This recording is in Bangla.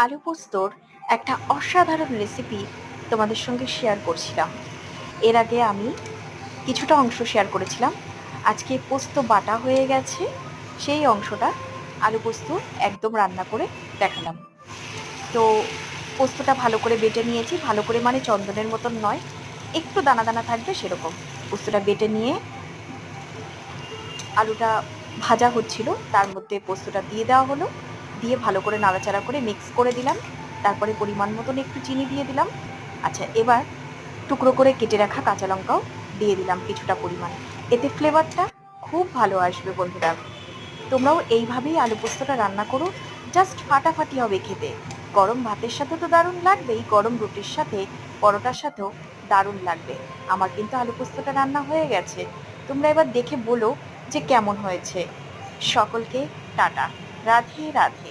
আলু পোস্তর একটা অসাধারণ রেসিপি তোমাদের সঙ্গে শেয়ার করছিলাম। এর আগে আমি কিছুটা অংশ শেয়ার করেছিলাম। আজকে পোস্ত বাটা হয়ে গেছে, সেই অংশটা আলু পোস্ত একদম রান্না করে দেখালাম। তো পোস্তটা ভালো করে বেটে নিয়েছি, ভালো করে মানে চন্দনের মতন নয়, একটু দানা দানা থাকবে সেরকম। পোস্তটা বেটে নিয়ে আলুটা ভাজা হচ্ছিল, তার মধ্যে পোস্তটা দিয়ে দেওয়া হলো, দিয়ে ভালো করে নাড়াচাড়া করে মিক্স করে দিলাম। তারপরে পরিমাণ মতন একটু চিনি দিয়ে দিলাম। আচ্ছা, এবার টুকরো করে কেটে রাখা কাঁচা লঙ্কাও দিয়ে দিলাম কিছুটা পরিমাণ। এতে ফ্লেভারটা খুব ভালো আসবে বন্ধুরা। তোমরাও এইভাবেই আলু পোস্তটা রান্না করো, জাস্ট ফাটাফাটি হবে খেতে। গরম ভাতের সাথে তো দারুণ লাগবেই, গরম রুটির সাথে, পরোটার সাথেও দারুণ লাগবে। আমার কিন্তু আলু পোস্তটা রান্না হয়ে গেছে, তোমরা এবার দেখে বলো যে কেমন হয়েছে। সকলকে টাটা, রাধে রাধে।